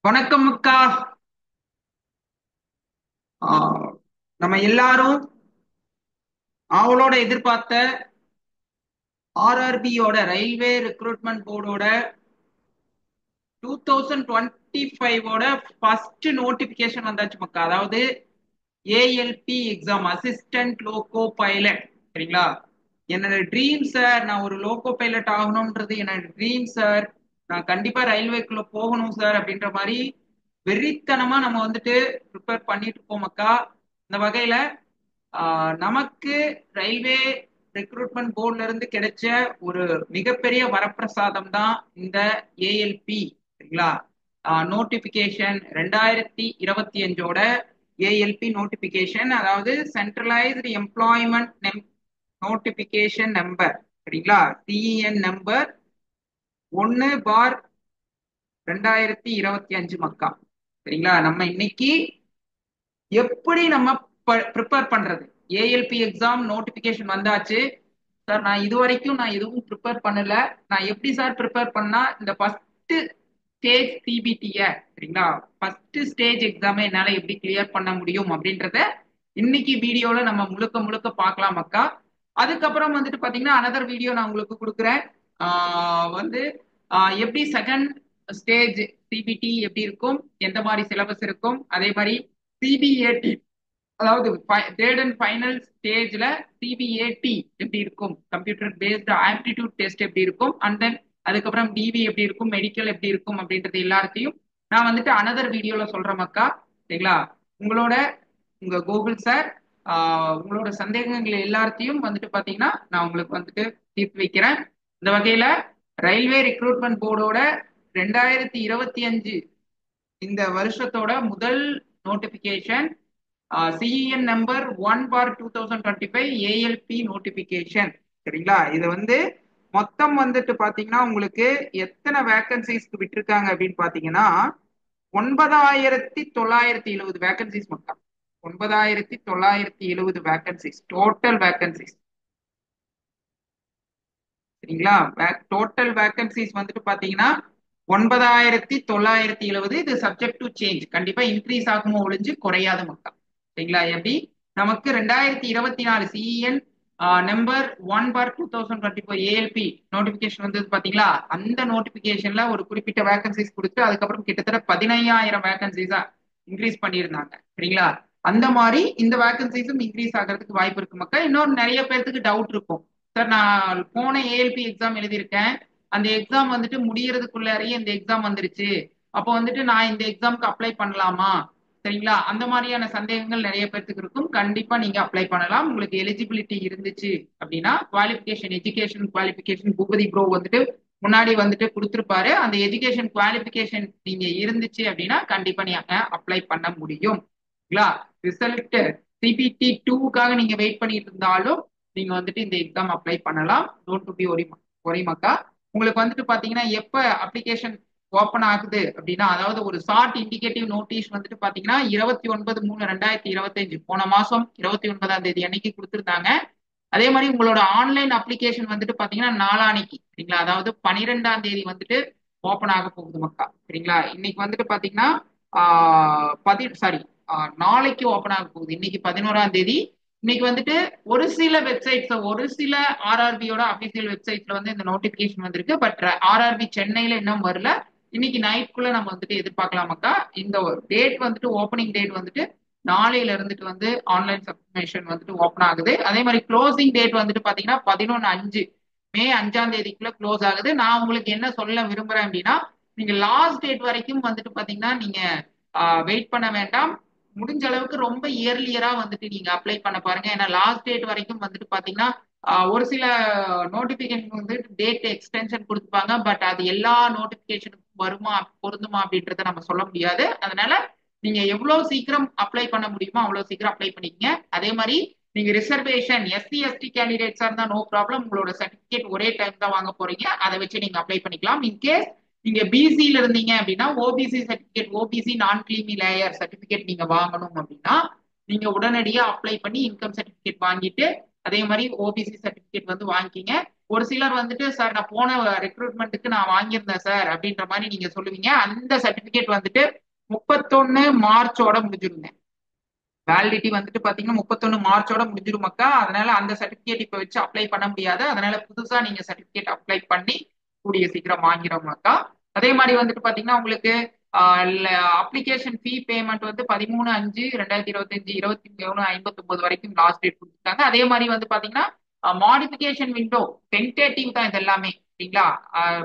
வணக்கம் அக்கா. ஆஹ் நம்ம எல்லாரும் அவளோட எதிர்பார்த்த ஆர்ஆர்பியோட ரயில்வே ரெக்ரூட்மெண்ட் போர்டோட 2025ஓட ஃபர்ஸ்ட் நோட்டிபிகேஷன் வந்தாச்சு மக்கா. அதாவது ALP exam, assistant loco pilot. சரிங்களா? என்னோட ட்ரீம் சார், நான் ஒரு லோகோ பைலட் ஆகணும்ன்றது என்னோட ட்ரீம் சார். நான் கண்டிப்பா ரயில்வேக்குள்ள போகணும் சார் அப்படின்ற மாதிரி வெறித்தனமா நம்ம வந்துட்டு ப்ரிப்பேர் பண்ணிட்டு இருக்கோம் மக்கா. இந்த வகையில நமக்கு ரயில்வே ரெக்ரூட்மெண்ட் போர்ட்ல இருந்து கிடைச்ச ஒரு மிகப்பெரிய வரப்பிரசாதம் தான் இந்த ஏஎல்பி. சரிங்களா? நோட்டிபிகேஷன் 2025ஓட ஏஎல்பி நோட்டிபிகேஷன், அதாவது சென்ட்ரலைஸ்டு எம்ப்ளாய்மெண்ட் நோட்டிபிகேஷன் நம்பர். சரிங்களா? சிஇஎன் நம்பர் 1/2025 மக்கா. சரிங்களா? நம்ம இன்னைக்கு எப்படி நம்ம ப்ரிப்பேர் பண்றது? ஏஎல்பி எக்ஸாம் நோட்டிபிகேஷன் வந்தாச்சு சார். நான் எதுவும் ப்ரிப்பேர் பண்ணல. நான் எப்படி சார் ப்ரிப்பேர் பண்ணா இந்த ஃபர்ஸ்ட் ஸ்டேஜ் சிபிடிய, சரிங்களா, ஃபர்ஸ்ட் ஸ்டேஜ் எக்ஸாமை என்னால எப்படி கிளியர் பண்ண முடியும் அப்படின்றத இன்னைக்கு வீடியோல நம்ம முழுக்க முழுக்க பார்க்கலாம் அக்கா. அதுக்கப்புறம் வந்துட்டு பாத்தீங்கன்னா அனதர் வீடியோ நான் உங்களுக்கு கொடுக்குறேன். வந்து எப்படி செகண்ட் ஸ்டேஜ் சிபிடி எப்படி இருக்கும், எந்த மாதிரி சிலபஸ் இருக்கும், அதே மாதிரி சிபிஏடி, அதாவது கிரேட் அண்ட் ஃபைனல் ஸ்டேஜ்ல சிபிஏடி எப்படி இருக்கும், கம்ப்யூட்டர் பேஸ்டு ஆப்டிடியூட் டெஸ்ட் எப்படி இருக்கும், அண்ட் தென் அதுக்கப்புறம் டிவி எப்படி இருக்கும், மெடிக்கல் எப்படி இருக்கும் அப்படின்றது எல்லாத்தையும் நான் வந்துட்டு அனதர் வீடியோல சொல்றேன் மக்கா. சரிங்களா? உங்களோட உங்க கூகுள் சார் உங்களோட சந்தேகங்கள் எல்லாத்தையும் வந்துட்டு பாத்தீங்கன்னா நான் உங்களுக்கு வந்துட்டு தீர்த்து வைக்கிறேன். இந்த வகையில ரயில்வே ரெக்ரூட்மெண்ட் போர்டோட 2025 இந்த வருஷத்தோட முதல் notification CEN number 1/2025 ALP notification. சரிங்களா? இது வந்து மொத்தம் வந்துட்டு பாத்தீங்கன்னா உங்களுக்கு எத்தனை வேகன்சிஸ்க்கு விட்டுருக்காங்க அப்படின்னு பாத்தீங்கன்னா 9,970 வேகன்சிஸ் மொத்தம். 9,970 வேகன்சிஸ் டோட்டல் வேகன்சிஸ். சரிங்களா? டோட்டல் வேகன்சிஸ் வந்துட்டு பாத்தீங்கன்னா 9,970. இது சப்ஜெக்ட் டு சேஞ்ச், கண்டிப்பா இன்க்ரீஸ் ஆகுமோ ஒழிஞ்சு குறையாத மக்கள். சரிங்களா? எப்படி நமக்கு 2024 சிஇஎன் நம்பர் 1/2024 ஏஎல்பி நோட்டிபிகேஷன் வந்தது பாத்தீங்களா? அந்த நோட்டிபிகேஷன்ல ஒரு குறிப்பிட்ட வேகன்சிஸ் கொடுத்து அதுக்கப்புறம் கிட்டத்தட்ட 15,000 வேகன்சிஸா இன்க்ரீஸ் பண்ணியிருந்தாங்க. சரிங்களா? அந்த மாதிரி இந்த வேகன்சிஸும் இன்க்ரீஸ் ஆகிறதுக்கு வாய்ப்பு இருக்கு மக்கள். இன்னொரு நிறைய பேருக்கு டவுட் இருக்கும் சார், நான் போன ஏஎல்பி எக்ஸாம் எழுதியிருக்கேன், அந்த எக்ஸாம் வந்துட்டு முடியறதுக்குள்ளாரையே இந்த எக்ஸாம் வந்துருச்சு, அப்போ வந்துட்டு நான் இந்த எக்ஸாம்க்கு அப்ளை பண்ணலாமா? சரிங்களா? அந்த மாதிரியான சந்தேகங்கள் நிறைய பேருக்கு இருக்கும். கண்டிப்பா நீங்க அப்ளை பண்ணலாம். உங்களுக்கு எலிஜிபிலிட்டி இருந்துச்சு அப்படின்னா qualification, education qualification Boopathi bro வந்துட்டு முன்னாடி வந்துட்டு கொடுத்துருப்பாரு. அந்த எஜுகேஷன் குவாலிபிகேஷன் நீங்க இருந்துச்சு அப்படின்னா கண்டிப்பா நீங்க அப்ளை பண்ண முடியும். ரிசல்ட் சிபிடி 2க்காக நீங்க வெயிட் பண்ணிட்டு இருந்தாலும் நீங்க வந்துட்டு இந்த எக்ஸாம் அப்ளை பண்ணலாம். டோன்ட் பி ஒரி மக்கா. உங்களுக்கு வந்துட்டு பாத்தீங்கன்னா எப்ப அப்ளிகேஷன் ஓப்பன் ஆகுது அப்படின்னா, அதாவது ஒரு ஷார்ட் இண்டிகேட்டிவ் நோட்டீஸ் வந்துட்டு பாத்தீங்கன்னா 29/3/2025 போன மாசம் 29ஆம் தேதி அன்னைக்கு கொடுத்துருந்தாங்க. அதே மாதிரி உங்களோட ஆன்லைன் அப்ளிகேஷன் வந்துட்டு பாத்தீங்கன்னா நாளானைக்கு, சரிங்களா, அதாவது 12ஆம் தேதி வந்துட்டு ஓப்பன் ஆக போகுது மக்கா. சரிங்களா? இன்னைக்கு வந்துட்டு பாத்தீங்கன்னா சாரி, நாளைக்கு ஓப்பன் ஆக போகுது. இன்னைக்கு 11ஆம் தேதி. இன்னைக்கு வந்துட்டு ஒரு சில வெப்சைட்ஸ், ஒரு சில ஆர்ஆர்பியோட அபிஷியல் வெப்சைட்ல வந்து இந்த நோட்டிபிகேஷன் வந்திருக்கு. பட் ஆர்ஆர்பி சென்னையில இன்னும் வரல. இன்னைக்கு நைட்குள்ள நம்ம வந்துட்டு எதிர்பார்க்கலாமாக்கா. இந்த டேட் வந்துட்டு ஓப்பனிங் டேட் வந்துட்டு நாளையில இருந்துட்டு வந்து ஆன்லைன் சப்மிஷன் வந்துட்டு ஓப்பன் ஆகுது. அதே மாதிரி க்ளோசிங் டேட் வந்துட்டு பாத்தீங்கன்னா 11/5 மே 5ஆம் தேதிக்குள்ள க்ளோஸ் ஆகுது. நான் உங்களுக்கு என்ன சொல்ல விரும்புறேன் அப்படின்னா, நீங்க லாஸ்ட் டேட் வரைக்கும் வந்துட்டு பாத்தீங்கன்னா நீங்க வெயிட் பண்ண வேண்டாம். முடிஞ்ச அளவுக்கு ரொம்ப இயர்லியரா வந்துட்டு நீங்க அப்ளை பண்ண பாருங்க. ஏன்னா லாஸ்ட் டேட் வரைக்கும் வந்துட்டு பாத்தீங்கன்னா ஒரு சில நோட்டிபிகேஷன் வந்து டேட் எக்ஸ்டென்ஷன் கொடுத்துப்பாங்க. பட் அது எல்லா நோட்டிபிகேஷனுக்கும் வருமா பொருந்துமா அப்படின்றத நம்ம சொல்ல முடியாது. அதனால நீங்க எவ்வளவு சீக்கிரம் அப்ளை பண்ண முடியுமோ அவ்வளவு சீக்கிரம் அப்ளை பண்ணிக்கங்க. அதே மாதிரி நீங்க ரிசர்வேஷன் எஸ்சி எஸ்டி கேண்டிடேட்ஸா இருந்தா நோ ப்ராப்ளம். உங்களோட சர்டிபிகேட் ஒரே டைம் தான் வாங்க போறீங்க, அதை வச்சு நீங்க அப்ளை பண்ணிக்கலாம். இன்கேஸ் நீங்க பிசில இருந்தீங்க அப்படின்னா ஓபிசி சர்டிபிகேட், ஓபிசி நான் கிரீமி லேயர் சர்டிபிகேட் நீங்க வாங்கணும் அப்படின்னா நீங்க உடனடியா அப்ளை பண்ணி இன்கம் சர்டிபிகேட் வாங்கிட்டு அதே மாதிரி ஓபிசி சர்டிபிகேட் வந்து வாங்கிக்கிங்க. ஒரு சிலர் வந்துட்டு சார் நான் போன ரெக்ரூட்மெண்ட்டுக்கு நான் வாங்கியிருந்தேன் சார் அப்படின்ற மாதிரி நீங்க சொல்லுவீங்க. அந்த சர்டிபிகேட் வந்துட்டு 31 மார்ச்சோட முடிஞ்சிருங்க. வேலிடிட்டி வந்துட்டு பாத்தீங்கன்னா 31 மார்ச்சோட முடிஞ்சிருமாக்கா. அதனால அந்த சர்டிபிகேட் இப்ப வச்சு அப்ளை பண்ண முடியாது. அதனால புதுசா நீங்க சர்டிபிகேட் அப்ளை பண்ணி கூடிய சீக்கிரம் வாங்கிறோமாக்கா. அதே மாதிரி வந்துட்டு பாத்தீங்கன்னா உங்களுக்கு அப்ளிகேஷன் ஃபீ பேமெண்ட் வந்து 13/5/2025 23:59 வரைக்கும் லாஸ்ட் டேட் கொடுத்துருக்காங்க. அதே மாதிரி வந்து பாத்தீங்கன்னா மாடிஃபிகேஷன் விண்டோ டென்டேட்டிவ் தான் இது எல்லாமே சரிங்களா.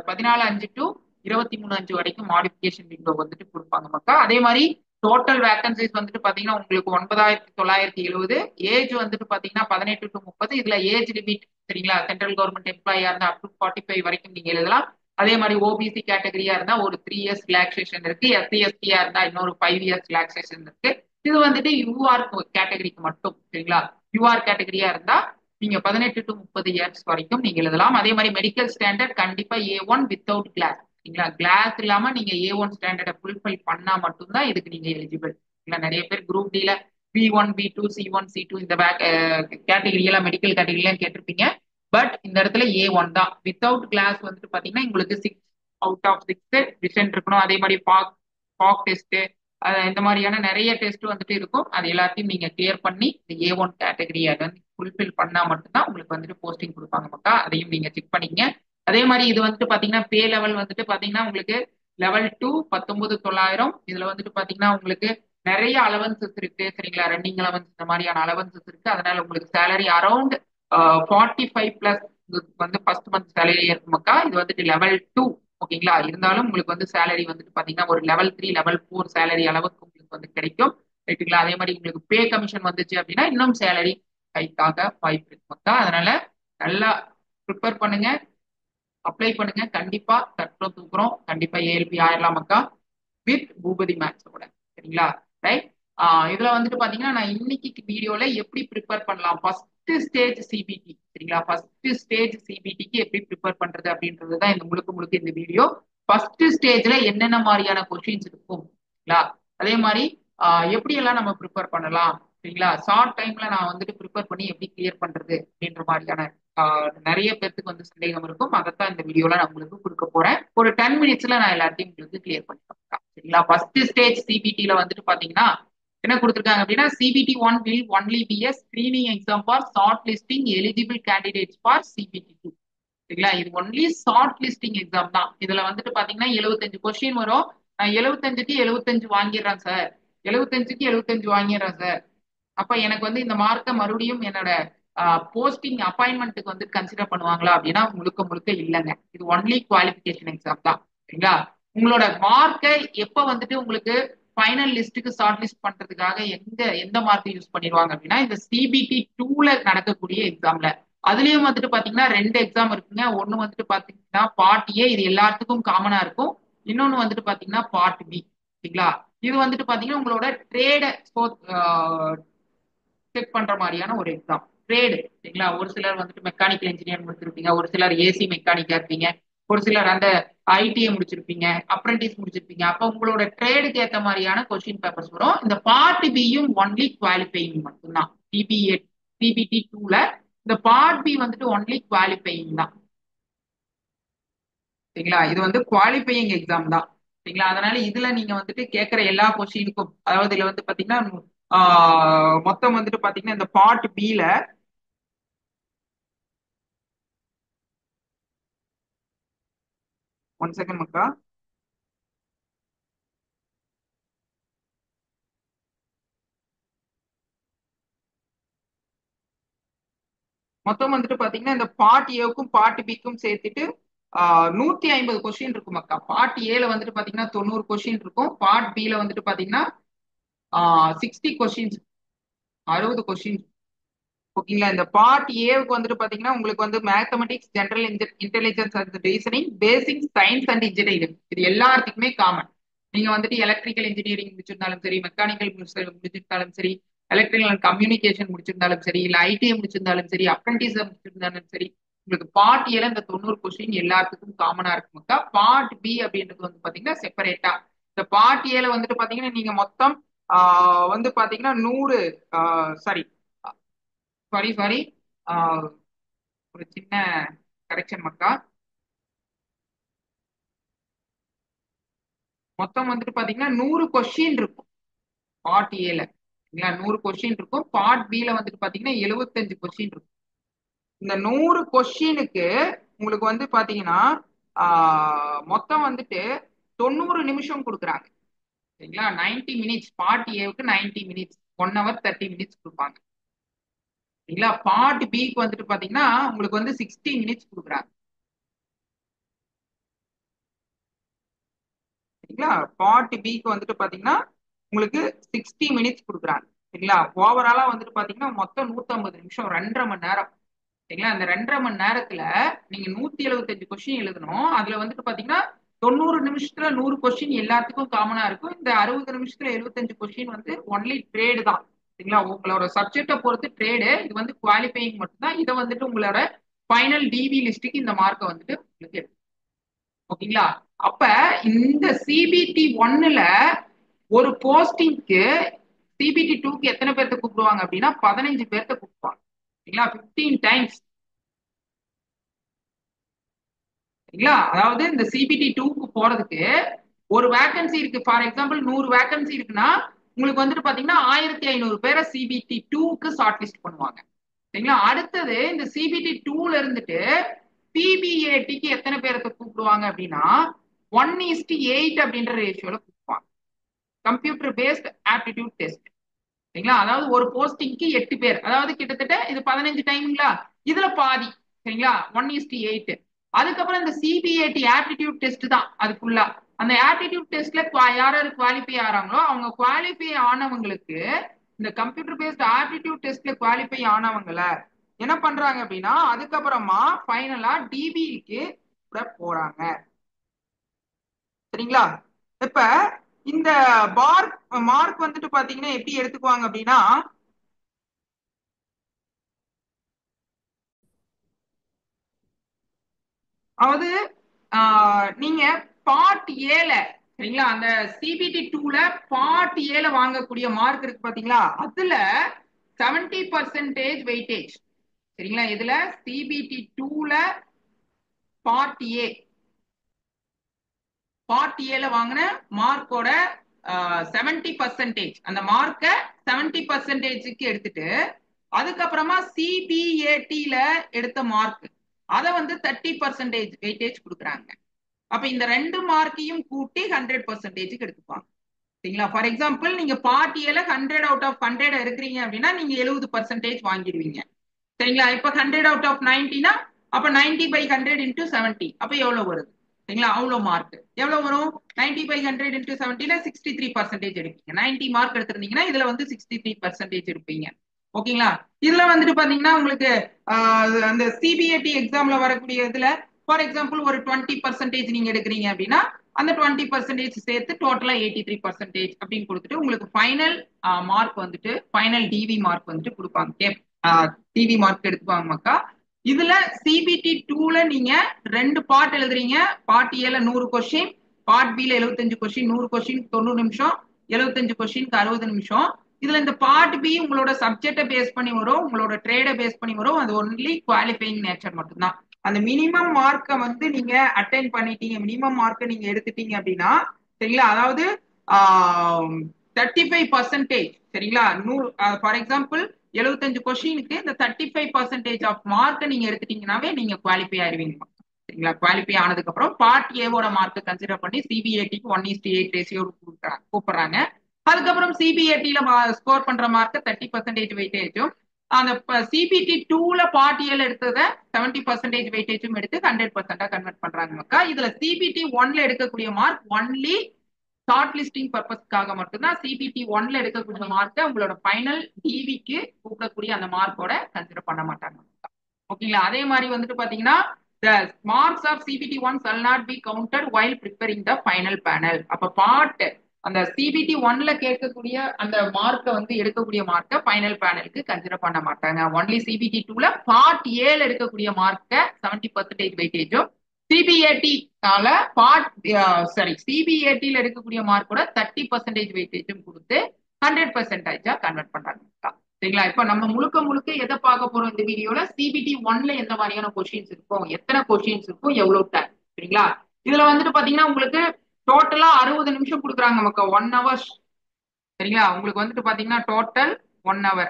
14/5 டு 23/5 வரைக்கும் மாடிஃபிகேஷன் விண்டோ வந்துட்டு கொடுப்பாங்க மக்கா. அதே மாதிரி டோட்டல் வேகன்சிஸ் வந்துட்டு பாத்தீங்கன்னா உங்களுக்கு 9,970. ஏஜ் வந்துட்டு பாத்தீங்கன்னா 18 டு 30. இதுல ஏஜ் லிமிட் சரிங்களா. சென்ட்ரல் கவர்மெண்ட் எம்ப்ளாயா இருந்தா அப் டு 45 வரைக்கும் நீங்க எழுதலாம். அதே மாதிரி ஓபிசி கேட்டகரியா இருந்தா ஒரு 3 இயர்ஸ் ரிலாக்ஸேஷன் இருக்கு. எஸ்சி எஸ்டியா இருந்தா இன்னொரு 5 இயர்ஸ் ரிலாக்ஸேஷன் இருக்கு. இது வந்துட்டு யூஆர் கேட்டகரிக்கு மட்டும் சரிங்களா. யூஆர் கேட்டகரியா இருந்தா நீங்க 18 டு 30 இயர்ஸ் வரைக்கும் நீங்க எழுதலாம். அதே மாதிரி மெடிக்கல் ஸ்டாண்டர்ட் கண்டிப்பா A1 வித்தவுட் கிளாஸ் சரிங்களா. கிளாஸ் இல்லாம நீங்க A1 ஸ்டாண்டர்டை ஃபுல்ஃபில் பண்ணா மட்டும்தான் இதுக்கு நீங்க எலிஜிபிள். இல்ல நிறைய பேர் குரூப் டில B1 B2 C1 C2 இந்த கேட்டகரி எல்லாம் மெடிக்கல் கேட்டகரி எல்லாம் கேட்டிருப்பீங்க. பட் இந்த இடத்துல A1 தான். வித்தவுட் கிளாஸ் வந்துட்டு பாத்தீங்கன்னா உங்களுக்கு 6/6 டிசென்ட் இருக்கணும். அதே மாதிரி பாக் பாக் டெஸ்ட் இந்த மாதிரியான நிறைய டெஸ்ட் வந்துட்டு இருக்கும். அது எல்லாத்தையும் நீங்க கிளியர் பண்ணி இந்த A1 கேட்டகரியை வந்து ஃபுல்ஃபில் பண்ணா மட்டும்தான் உங்களுக்கு வந்துட்டு போஸ்டிங் கொடுப்பாங்க மக்கா. அதையும் நீங்க செக் பண்ணிக்கங்க. அதே மாதிரி இது வந்துட்டு பாத்தீங்கன்னா பே லெவல் வந்துட்டு பாத்தீங்கன்னா உங்களுக்கு லெவல் 2 19,900. இதுல வந்துட்டு பாத்தீங்கன்னா உங்களுக்கு நிறைய அலவன்சஸ் இருக்கு சரிங்களா. ரன்னிங் அலவன்ஸ் இந்த மாதிரியான அலவன்சஸ் இருக்கு. அதனால உங்களுக்கு சேலரி அரௌண்ட் 45 பிளஸ் வந்து ஃபர்ஸ்ட் மந்த் சேலரி இருக்கு மக்கா. இது வந்துட்டு லெவல் 2 ஓகேங்களா. இருந்தாலும் உங்களுக்கு வந்து சேலரி வந்துட்டு பாத்தீங்கன்னா ஒரு லெவல் 3 லெவல் 4 சேலரி அளவுக்கு உங்களுக்கு வந்து கிடைக்கும் ரைட்டுங்களா. அதே மாதிரி உங்களுக்கு பே கமிஷன் வந்துச்சு அப்படின்னா இன்னும் சேலரி கைக்காக வாய்ப்பு இருக்கு மக்கா. அதனால நல்லா ப்ரிப்பேர் பண்ணுங்க, அப்ளை பண்ணுங்க. கண்டிப்பா தட்டுறோம் தூக்குறோம். கண்டிப்பா ஏஎல்பி ஆயிரலாம் மக்கா வித் பூபதி மேக்ஸோட சரிங்களா. ரைட். இதுல வந்துட்டு பாத்தீங்கன்னா நான் இன்னைக்கு வீடியோல எப்படி ப்ரிப்பேர் பண்ணலாம் ஃபர்ஸ்ட் ஸ்டேஜ் சிபிடி சரிங்களா. ஃபர்ஸ்ட் ஸ்டேஜ் சிபிடிக்கு எப்படி ப்ரிப்பேர் பண்றது அப்படின்றது தான் இந்த முழுக்க முழுக்க இந்த வீடியோ. ஃபர்ஸ்ட் ஸ்டேஜ்ல என்னென்ன மாதிரியான கொஸ்டின்ஸ் இருக்கும் சரிங்களா. அதே மாதிரி எப்படி எல்லாம் நம்ம ப்ரிப்பேர் பண்ணலாம் சரிங்களா. ஷார்ட் டைம்ல நான் வந்துட்டு ப்ரிப்பேர் பண்ணி எப்படி கிளியர் பண்றது அப்படின்ற மாதிரியான நிறைய பேருக்கு வந்து சந்தேகம் இருக்கும். அதைத்தான் இந்த வீடியோல நான் உங்களுக்கு கொடுக்க போறேன். ஒரு 10 மினிட்ஸ்ல நான் எல்லாத்தையும் உங்களுக்கு கிளியர் பண்ணிட்டேன் சரிங்களா. ஃபர்ஸ்ட் ஸ்டேஜ் சிபிடில வந்துட்டு பாத்தீங்கன்னா என்ன கொடுத்துருக்காங்க அப்படின்னா CBT 1 will only be a screening exam for short listing eligible candidates for CBT 2 சரிங்களா. இது ஒன்லி ஷார்ட் லிஸ்டிங் எக்ஸாம் தான். இதுல வந்துட்டு பாத்தீங்கன்னா 75 கொஸ்டின் வரும். நான் 75க்கு 75 வாங்கிடுறேன் சார், 75க்கு 75 வாங்கிடுறேன் சார். அப்ப எனக்கு வந்து இந்த மார்க்கை மறுபடியும் என்னோட போஸ்டிங் அப்பாயின்மெண்ட்டுக்கு வந்து கன்சிடர் பண்ணுவாங்களா அப்படின்னா முழுக்க முழுக்க இல்லைங்க. இது ஒன்லி குவாலிபிகேஷன் எக்ஸாம் தான் சரிங்களா. உங்களோட மார்க்கை எப்ப வந்துட்டு உங்களுக்கு ஃபைனல் லிஸ்ட்டுக்கு ஷார்ட் லிஸ்ட் பண்றதுக்காக எந்த மார்க் யூஸ் பண்ணிடுவாங்க அப்படின்னா இந்த சிபிடி 2ல நடக்கக்கூடிய எக்ஸாம்ல. அதுலயும் வந்துட்டு பாத்தீங்கன்னா 2 எக்ஸாம் இருக்குங்க. ஒன்னு வந்துட்டு பாத்தீங்கன்னா பார்ட் ஏ, இது எல்லாத்துக்கும் காமனா இருக்கும். இன்னொன்னு வந்துட்டு பாத்தீங்கன்னா பார்ட் பி சரிங்களா. இது வந்துட்டு பாத்தீங்கன்னா உங்களோட ட்ரேட செக் பண்ற மாதிரியான ஒரு எக்ஸாம் ட்ரேடு சரிங்களா. ஒரு சிலர் வந்துட்டு மெக்கானிக்கல் இன்ஜினியர் முடிச்சிருப்பீங்க, ஒரு சிலர் ஏசி மெக்கானிக்கா இருப்பீங்க, ஒரு சிலர் அந்த ஐடிஐ முடிச்சிருப்பீங்க, அப்ரண்டிஸ் முடிச்சிருப்பீங்க. அப்ப உங்களோட ட்ரேடுக்கு ஏற்ற மாதிரியான கொஸ்டின் பேப்பர்ஸ் வரும். இந்த பார்ட் பியும் ஒன்லி குவாலிஃபைங் மட்டும்தான். டிபிஏ டிபிடி 2ல இந்த பார்ட் பி வந்துட்டு ஒன்லி குவாலிஃபைங் தான் சரிங்களா. இது வந்து குவாலிஃபையிங் எக்ஸாம் தான் சரிங்களா. அதனால இதுல நீங்க வந்துட்டு கேட்கிற எல்லா கொஸ்டினுக்கும் அதாவது இதுல வந்து பாத்தீங்கன்னா மொத்தம் வந்துட்டு பாத்தீங்கன்னா இந்த பார்ட் பில ஒன் செகண்ட் மக்கா. மொத்தம் வந்துட்டு பாத்தீங்கன்னா இந்த பார்ட் ஏவுக்கும் பார்ட் பிக்கும் சேர்த்துட்டு 150 கொஸ்டின் இருக்கும் மக்கா. பார்ட் ஏல வந்துட்டு பாத்தீங்கன்னா 90 கொஸ்டின் இருக்கும். பார்ட் பில வந்துட்டு பாத்தீங்கன்னா 60 கொஸ்டின்ஸ் 60 கொஸ்டின் ஓகேங்களா. இந்த பார்ட் ஏவுக்கு வந்துட்டு பாத்தீங்கன்னா உங்களுக்கு வந்து mathematics, general intelligence and reasoning, basic science and engineering இது எல்லாத்துக்குமே காமன். நீங்க வந்துட்டு எலக்ட்ரிக்கல் இன்ஜினியரிங் முடிச்சிருந்தாலும் சரி, மெக்கானிக்கல் முடிச்சிருந்தாலும் சரி, எலக்ட்ரிக்கல் அண்ட் கம்யூனிகேஷன் முடிச்சிருந்தாலும் சரி, இல்ல ஐடிஐ முடிச்சிருந்தாலும் சரி, அப்ரண்டிஸ் முடிச்சிருந்தாலும் சரி, உங்களுக்கு பார்ட் ஏல இந்த 90 கொஸ்டின் எல்லாத்துக்கும் காமனா இருக்குமாக்கா. பார்ட் பி அப்படின்றது வந்து பாத்தீங்கன்னா செப்பரேட்டா. இந்த பார்ட் ஏல வந்துட்டு பாத்தீங்கன்னா நீங்க மொத்தம் வந்து பாத்தீங்கன்னா 100 சாரி சாரி சாரி ஒரு சின்ன கரெக்ஷன் மக்கா. மொத்தம் வந்துட்டு பாத்தீங்கன்னா 100 கொஸ்டின் இருக்கும் பார்ட் ஏல. 100 கொஸ்டின் இருக்கும். பார்ட் பில வந்துட்டு பாத்தீங்கன்னா 75 கொஸ்டின் இருக்கும். இந்த 100 கொஸ்டினுக்கு உங்களுக்கு வந்து பாத்தீங்கன்னா மொத்தம் வந்துட்டு 90 நிமிஷம் கொடுக்குறாங்க. சரிங்களா? 90 மினிட்ஸ். பார்ட் ஏவுக்கு 90 மினிட்ஸ், 1 hour 30 மினிட்ஸ் கொடுப்பாங்க. சரிங்களா? பார்ட் பிக்கு வந்துட்டு பாத்தீங்கன்னா உங்களுக்கு வந்து 60 மினிட்ஸ் கொடுக்குறாங்க. சரிங்களா? பார்ட் பிக்கு வந்துட்டு பாத்தீங்கன்னா உங்களுக்கு 60 மினிட்ஸ் கொடுக்குறாங்க. சரிங்களா? ஓவராலா வந்துட்டு பாத்தீங்கன்னா மொத்தம் 150 நிமிஷம், 2.5 மணி நேரம். சரிங்களா? அந்த 2.5 மணி நேரத்துல நீங்க 175 கொஸ்டின் எழுதணும். அதுல வந்துட்டு பாத்தீங்கன்னா 90 நிமிஷத்துல 100 கொஸ்டின் எல்லாத்துக்கும் காமனா இருக்கும். இந்த 60 நிமிஷத்துல 75 கொஸ்டின் வந்து ஒன்லி ட்ரேடு தான். சரிங்களா? உங்களோட சப்ஜெக்டை பொறுத்து ட்ரேடு. இது வந்து குவாலிஃபைங் மட்டும்தான். இதை வந்துட்டு உங்களோட ஃபைனல் டிவி லிஸ்ட்டுக்கு இந்த மார்க்கை வந்துட்டு உங்களுக்கு எடுக்கும். ஓகேங்களா? அப்ப இந்த சிபிடி 1ல ஒரு போஸ்டிங்க்கு சிபிடி 2க்கு எத்தனை பேர்த்த கூப்பிடுவாங்க அப்படின்னா 15 பேர்த்த கூப்பிடுவாங்க. சரிங்களா? 15 டைம்ஸ். சரிங்களா? அதாவது இந்த சிபிடி 2க்கு போறதுக்கு ஒரு வேகன்சி இருக்கு. ஃபார் எக்ஸாம்பிள் 100 வேகன்சி இருக்குன்னா உங்களுக்கு வந்துட்டு பாத்தீங்கன்னா 1500 பேரை சிபிடி 2க்கு ஷார்ட் லிஸ்ட் பண்ணுவாங்க. சரிங்களா? அடுத்தது இந்த சிபிடி 2ல இருந்துட்டு பிபிஏடிக்கு எத்தனை பேரத்தை கூப்பிடுவாங்க அப்படின்னா 1:8 அப்படின்ற ரேஷியோல கூப்பிடுவாங்க. Computer based aptitude test. சரிங்களா? அதாவது ஒரு போஸ்டிங்க்கு 8 பேர், அதாவது கிட்டத்தட்ட இது 15 டைமுங்களா, இதுல பாதி. சரிங்களா? 1:8. அதுக்கப்புறம் இந்த சிபிஏடி ஆப்டிடியூட் டெஸ்ட் தான் அதுக்குள்ள. அந்த ஆப்டிடியூட் டெஸ்ட்ல யார் யார் குவாலிஃபை ஆறாங்களோ அவங்க குவாலிஃபை ஆனவங்களுக்கு இந்த கம்ப்யூட்டர் பேஸ்ட் ஆப்டிடியூட் டெஸ்ட்ல குவாலிஃபை ஆனவங்கள என்ன பண்றாங்க அப்படின்னா அதுக்கப்புறமா ஃபைனலா டிபிக்கு போறாங்க. சரிங்களா? இப்ப இந்த மார்க் வந்துட்டு பாத்தீங்கன்னா எப்படி எடுத்துக்குவாங்க அப்படின்னா அதாவது நீங்க பார்ட் ஏல, சரிங்களா, அந்த சிபிடி 2ல பார்ட் ஏல வாங்கக்கூடிய மார்க் இருக்கு பாத்தீங்களா, அதுல 70% வெயிட்டேஜ். சரிங்களா? இதுல சிபிடி 2ல பார்ட் ஏ, பார்ட் ஏல வாங்கின மார்க்கோட 70%, அந்த மார்க்கை 70%க்கு எடுத்துட்டு அதுக்கப்புறமா சிபிஏடில எடுத்த மார்க் அதை வந்து 30% வெயிட்டேஜ் கொடுக்குறாங்க. அப்ப இந்த 2 மார்க்கையும் கூட்டி 100%க்கு எடுத்துப்பாங்க. சரிங்களா? ஃபார் எக்ஸாம்பிள் நீங்க பார்ட் ஏல 100 அவுட் ஆஃப் 100 இருக்கிறீங்க அப்படின்னா நீங்க 70% வாங்கிடுவீங்க. சரிங்களா? இப்ப 100 அவுட் ஆஃப் 90னா அப்ப 90/100 இன்டூ 70 அப்ப எவ்வளவு வருது? சரிங்களா? அவ்வளவு மார்க் எவ்வளவு வரும்? 90/100 இன்டூ 70ல 63% எடுப்பீங்க. 90 மார்க் எடுத்திருந்தீங்கன்னா இதுல வந்து 63% எடுப்பீங்க. ஓகேங்களா? இதுல வந்துட்டு பாத்தீங்கன்னா உங்களுக்கு அந்த சிபிஏடி எக்ஸாம்ல வரக்கூடிய இதுல ஃபார் எக்ஸாம்பிள் ஒரு 20% நீங்க எடுக்கிறீங்க அப்படின்னா அந்த 20% சேர்த்து டோட்டலா 83% அப்படின்னு கொடுத்துட்டு உங்களுக்கு ஃபைனல் மார்க் வந்துட்டு ஃபைனல் டிவி மார்க் வந்துட்டு கொடுப்பாங்க. டிவி மார்க் எடுத்துப்பாங்க மக்கா. இதுல சிபிடி 2ல நீங்க 2 பார்ட் எழுதுறீங்க. பார்ட் ஏல 100 கொஸ்டின், பார்ட் பில 75 கொஸ்டின். 100 கொஸ்டின் 90 நிமிஷம், 75 கொஸ்டின் 60 நிமிஷம். இதுல இந்த பார்ட் பி உங்களோட சப்ஜெக்டை பேஸ் பண்ணி வரும், உங்களோட ட்ரேடை பேஸ் பண்ணி வரும். அது ஒன்லி குவாலிஃபைங் நேச்சர் மட்டும்தான். அந்த மினிமம் மார்க்கை வந்து நீங்க அட்டைன் பண்ணிட்டீங்க, மினிமம் மார்க்கை நீங்க எடுத்துட்டீங்க அப்படின்னா, சரிங்களா, அதாவது 35%, சரிங்களா, ஃபார் எக்ஸாம்பிள் 75 கொஸ்டினுக்கு இந்த 35% ஆஃப் மார்க்கை நீங்க எடுத்துட்டீங்கன்னாவே நீங்க குவாலிஃபை ஆயிருவீங்க. சரிங்களா? குவாலிஃபை ஆனதுக்கு அப்புறம் பார்ட் ஏவோட மார்க்கை கன்சிடர் பண்ணி சிபிஏடிக்கு 1:8 ரேஷியோ கூப்பிடுறாங்க. அதுக்கப்புறம் சிபிஏடில ஸ்கோர் பண்ற மார்க்கை 30% வெயிட்டேஜும், அந்த சிபிடி 2ல பார்ட் ஏல எடுத்ததை 70% வெயிட்டேஜும் எடுத்து 100%-ஆ கன்வெர்ட் பண்றாங்க. இதுல சிபிடி 1ல எடுக்கக்கூடிய மார்க் ஒன்லி ஷார்ட் லிஸ்டிங் பர்பஸ்க்காக மட்டும்தான். சிபிடி 1ல எடுக்கக்கூடிய மார்க்கை உங்களோட ஃபைனல் டிவிக்கு கூப்பிடக்கூடிய அந்த மார்க்கோட கன்சிடர் பண்ண மாட்டாங்க. ஓகேங்களா? அதே மாதிரி வந்துட்டு பாத்தீங்கன்னா the marks of CBT 1 shall not be counted while preparing the final panel. அப்ப பார்ட் அந்த சிபிடி 1ல கேட்கக்கூடிய அந்த மார்க்கை வந்து எடுக்கக்கூடிய மார்க்கை ஃபைனல் பேனலுக்கு கன்சிடர் பண்ண மாட்டாங்க. ஒன்லி சிபிடி 2ல பார்ட் ஏல எடுக்கக்கூடிய மார்க்கை 70% வெயிட்டேஜும், சிபிஏடினால சிபிஏடில எடுக்கக்கூடிய மார்க்கோட 30% வெயிட்டேஜும் கொடுத்து 100%-ஆ கன்வெர்ட் பண்றாங்க. சரிங்களா? இப்ப நம்ம முழுக்க முழுக்க எதை பார்க்க போறோம் இந்த வீடியோல, சிபிடி 1ல எந்த மாதிரியான கொஸ்டின்ஸ் இருக்கும், எத்தனை கொஸ்டின்ஸ் இருக்கும், எவ்வளவு டைம். சரிங்களா? இதுல வந்துட்டு பாத்தீங்கன்னா உங்களுக்கு டோட்டலா 60 நிமிஷம் கொடுக்குறாங்க நமக்கு 1 hour. சரிங்களா? உங்களுக்கு வந்துட்டு பாத்தீங்கன்னா டோட்டல் 1 hour.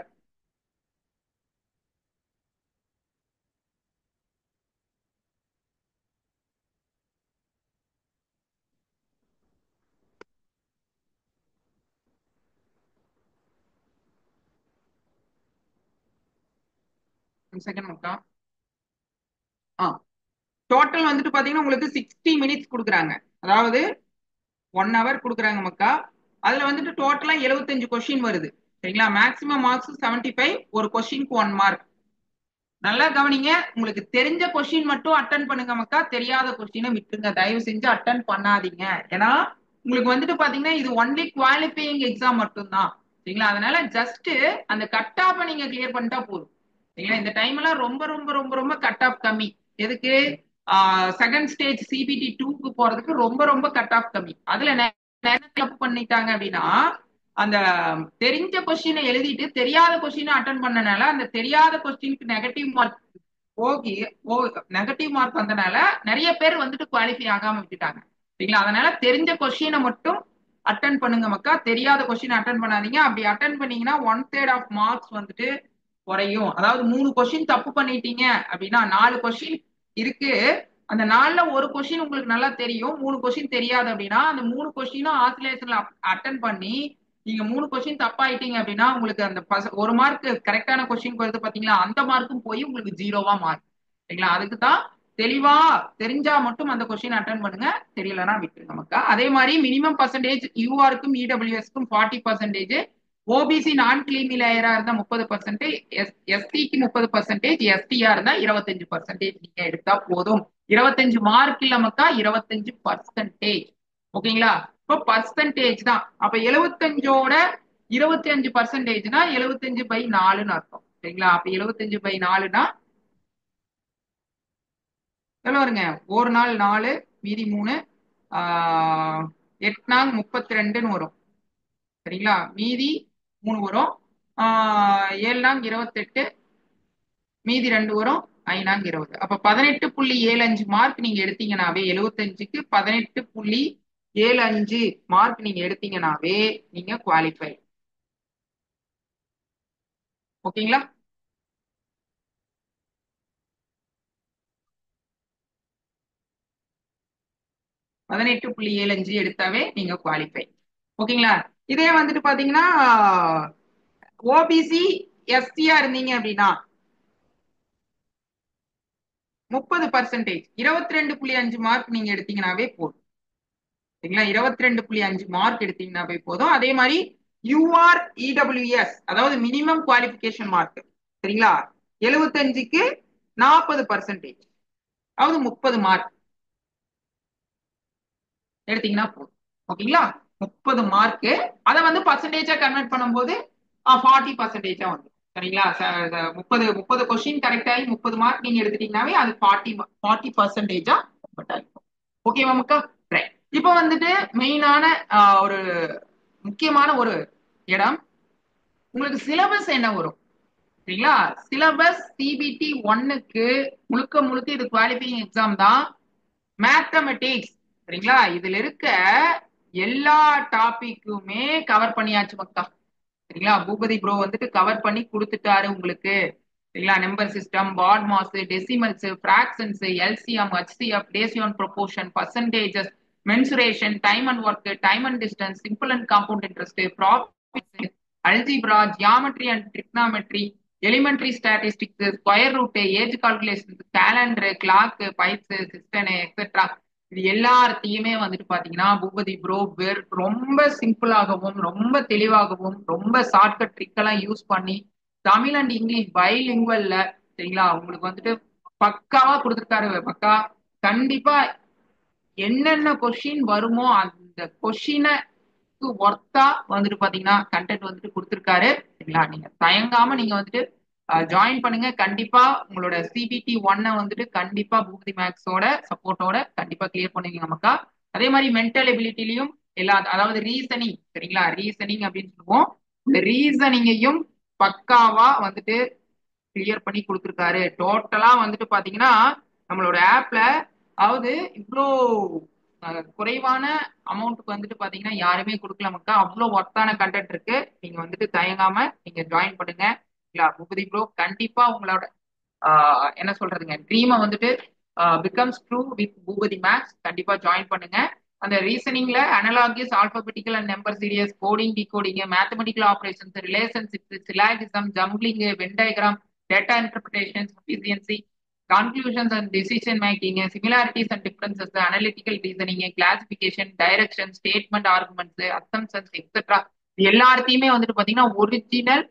செகண்ட் மட்டும். டோட்டல் வந்துட்டு பாத்தீங்கன்னா உங்களுக்கு 60 மினிட்ஸ் கொடுக்குறாங்க. அதாவது 1 hour கொடுக்குறாங்க மக்கா. அதுல வந்துட்டு டோட்டலா 75 கொஸ்டின் வருது. சரிங்களா? மேக்ஸிமம் மார்க்ஸ் 75, ஒரு கொஸ்டினுக்கு 1 மார்க். நல்லா கவனிங்க. உங்களுக்கு தெரிஞ்ச கொஸ்டின் மட்டும் அட்டன் பண்ணுங்க மக்கா. தெரியாத கொஸ்டினை விட்டுருங்க. தயவு செஞ்சு அட்டன் பண்ணாதீங்க. ஏன்னா உங்களுக்கு வந்துட்டு பாத்தீங்கன்னா இது ஒன்லி குவாலிஃபையிங் எக்ஸாம் மட்டும்தான். சரிங்களா? அதனால ஜஸ்ட் அந்த கட் ஆஃப் நீங்க கிளியர் பண்ணிட்டா போதும். சரிங்களா? இந்த டைம் எல்லாம் ரொம்ப ரொம்ப ரொம்ப ரொம்ப கட் ஆஃப் கம்மி. எதுக்கு? செகண்ட் ஸ்டேஜ் சிபிடி 2க்கு போறதுக்கு ரொம்ப ரொம்ப கட் ஆஃப் கம்மி. அதுல என்ன தப்பு பண்ணிட்டாங்க அப்படின்னா, அந்த தெரிஞ்ச கொஸ்டினை எழுதிட்டு தெரியாத கொஸ்டினை அட்டன் பண்ணனால அந்த தெரியாத கொஸ்டினுக்கு நெகட்டிவ் மார்க் போகி நெகட்டிவ் மார்க் வந்தனால நிறைய பேர் வந்துட்டு குவாலிஃபை ஆகாம விட்டுட்டாங்க. சரிங்களா? அதனால தெரிஞ்ச கொஸ்டினை மட்டும் அட்டன் பண்ணுங்க மக்கா. தெரியாத கொஸ்டின் அட்டன் பண்ணாதீங்க. அப்படி அட்டன் பண்ணீங்கன்னா 1/3 ஆஃப் மார்க்ஸ் வந்துட்டு குறையும். அதாவது 3 கொஸ்டின் தப்பு பண்ணிட்டீங்க அப்படின்னா 4 கொஸ்டின் இருக்கு. அந்த 4ல ஒரு கொஸ்டின் உங்களுக்கு நல்லா தெரியும், 3 கொஸ்டின் தெரியாது அப்படின்னா அந்த 3 கொஸ்டினும் ஆசிலேஷன்ல அட்டன் பண்ணி நீங்க 3 கொஸ்டின் தப்பாயிட்டீங்க அப்படின்னா உங்களுக்கு அந்த ஒரு மார்க் கரெக்டான கொஸ்டின் வருது பாத்தீங்களா, அந்த மார்க்கும் போய் உங்களுக்கு 0வா மார்க். சரிங்களா? அதுக்கு தான் தெளிவா தெரிஞ்சா மட்டும் அந்த கொஸ்டின் அட்டன் பண்ணுங்க, தெரியலன்னா விட்டுருங்க மக்கா. அதே மாதிரி மினிமம் பர்சன்டேஜ் யூஆருக்கும் இடபிள்யூஎஸ்க்கும் 40%, ஓபிசி நான் கிளீமி லேயரா இருந்தா 30%, எஸ்டிக்கு 30%, எஸ்டியா இருந்தா 25% நீங்க எடுத்தா போதும். 25 மார்க் இல்ல மக்கா, 25%. ஓகேங்களா? இப்போ பர்சன்டேஜ் தான். அப்ப 75ஓட 25%னா 75/4ன்னு அர்த்தம். சரிங்களா? அப்ப 75/4னா எவ்வளவு வருங்க? ஒரு நாள் 4, மீதி 3, 8 நாள் 32ன்னு வரும். சரிங்களா? மீதி 3 வரும். 7 நாள் 28, மீதி 2 வரும். 5 நாள் 20. அப்ப 18.75 மார்க் நீங்க எடுத்தீங்கன்னாவே 75க்கு 18.75 மார்க் நீங்க எடுத்தீங்கன்னாவே நீங்க குவாலிஃபை. ஓகேங்களா? 18.75 எடுத்தாவே நீங்க குவாலிஃபை. ஓகேங்களா? இதே வந்துட்டு பாத்தீங்கன்னா ஓபிசி எஸ்சியா இருந்தீங்க அப்படின்னா 30%, 22.5 மார்க் நீங்க எடுத்தீங்கன்னாவே போதும். சரிங்களா? 22.5 மார்க் எடுத்தீங்கன்னாவே போதும். அதே மாதிரி யூஆர் இடபிள்யூஎஸ், அதாவது மினிமம் குவாலிபிகேஷன் மார்க். சரிங்களா? 75க்கு 40%, அதாவது 30 மார்க் எடுத்தீங்கன்னா போதும். ஓகேங்களா? 30 மார்க். அதை வந்து பர்சன்டேஜா கன்வெர்ட் பண்ணும்போது 40%-ஆ வந்து. சரிங்களா? 30 கொஸ்டின் கரெக்ட் ஆகி 30 மார்க் நீங்க எடுத்துட்டீங்கன்னாவே அது 40%-ஆ கன்வெர்ட் ஆகிடும். ஓகேவா மக்கா? ரைட். இப்போ வந்துட்டு மெயினான ஒரு முக்கியமான ஒரு இடம், உங்களுக்கு சிலபஸ் என்ன வரும். சரிங்களா? சிலபஸ் சிபிடி 1க்கு முழுக்க முழுக்க இது குவாலிஃபையிங் எக்ஸாம் தான். மேத்தமெட்டிக்ஸ். சரிங்களா? இதுல இருக்க எல்லா டாபிக்குமே கவர் பண்ணியாச்சு மக்கா. சரிங்களா? பூபதி ப்ரோ வந்துட்டு கவர் பண்ணி கொடுத்துட்டாரு உங்களுக்கு. சரிங்களா? Number system, BODMAS, decimals, fractions, LCM, HCF, டேசியோன் proportion, percentages, mensuration, time and work, time and distance, simple and compound interest, profit, algebra, geometry and trigonometry, elementary statistics, square root, age calculation, calendar, clock, pipes, cistern, etcetera, இது எல்லாத்தையுமே வந்துட்டு பாத்தீங்கன்னா Boopathi bro ரொம்ப சிம்பிளாகவும் ரொம்ப தெளிவாகவும் ரொம்ப shortcut trick எல்லாம் use பண்ணி தமிழ் அண்ட் இங்கிலீஷ் பைலிங்குவல்ல, சரிங்களா, உங்களுக்கு வந்துட்டு பக்காவா கொடுத்துருக்காரு பக்கா. கண்டிப்பா என்னென்ன கொஸ்டின் வருமோ அந்த கொஸ்டினை ஒர்த்தா வந்துட்டு பாத்தீங்கன்னா கண்டென்ட் வந்துட்டு கொடுத்துருக்காரு. சரிங்களா? நீங்க தயங்காம நீங்க வந்துட்டு ஜாயின் பண்ணுங்க. கண்டிப்பா உங்களோட சிபிடி 1 வந்துட்டு கண்டிப்பா பூபதி மேக்ஸோட சப்போர்ட்டோட கண்டிப்பா கிளியர் பண்ணுவீங்க நமக்கா. அதே மாதிரி மென்டல் எபிலிட்டிலையும் எல்லா, அதாவது ரீசனிங். சரிங்களா? ரீசனிங் அப்படின்னு சொல்லுவோம். இந்த ரீசனிங்கையும் பக்காவா வந்துட்டு கிளியர் பண்ணி கொடுத்துருக்காரு. டோட்டலா வந்துட்டு பாத்தீங்கன்னா நம்மளோட ஆப்ல அதாவது இவ்வளோ குறைவான அமௌண்ட்டுக்கு வந்துட்டு பாத்தீங்கன்னா யாருமே கொடுக்கல மக்கா. அவ்வளோ ஒர்த்தான கண்டென்ட் இருக்கு. நீங்க வந்துட்டு தயங்காம நீங்க ஜாயின் பண்ணுங்க. இல்ல பூபதி ப்ரோ கண்டிப்பா உங்களோட என்ன சொல்றதுங்க ட்ரீமை வந்துட்டு becomes true with Boopathi maths. கண்டிப்பா ஜாயின் பண்ணுங்க. அந்த ரீசனிங்ல analogies alphabetical and number series coding decoding mathematical operations relationship syllogism jumbling Venn diagram data interpretation sufficiency conclusions and decision making similarities and differences analytical reasoning classification direction statement arguments assumptions etcetera எல்லாத்தையுமே வந்துட்டு பாத்தீங்கன்னா original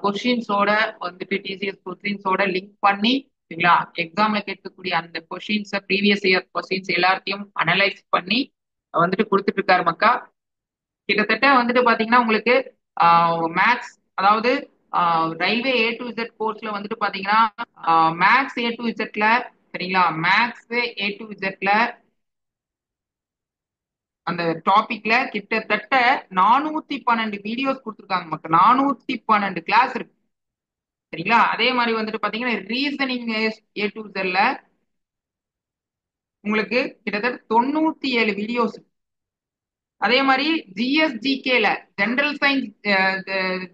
கொஸ்டின்ஸோட வந்துட்டு TCS கொஸ்டின்ஸோட link பண்ணி சரிங்களா எக்ஸாம்ல கேட்கக்கூடிய அந்த questions previous year questions எல்லாத்தையும் அனலைஸ் பண்ணி வந்துட்டு கொடுத்துட்டு இருக்காரு மக்கா. கிட்டத்தட்ட வந்துட்டு பாத்தீங்கன்னா உங்களுக்கு மேக்ஸ் அதாவது ரயில்வே ஏ டு இசட் கோர்ஸ்ல வந்துட்டு பாத்தீங்கன்னா மேக்ஸ் ஏ டு இசட்ல சரிங்களா மேக்ஸ் ஏ டு இசட்ல அந்த டாபிக்ல கிட்டத்தட்ட 412 வீடியோஸ் கொடுத்துருக்காங்க மக்கள். 412 கிளாஸ் இருக்கு சரிங்களா. அதே மாதிரி வந்துட்டு பாத்தீங்கன்னா ரீசனிங் ஏ டு இசட்ல உங்களுக்கு கிட்டத்தட்ட 97 வீடியோஸ். அதே மாதிரி ஜிஎஸ்ஜிகேல ஜென்ரல் சயின்ஸ்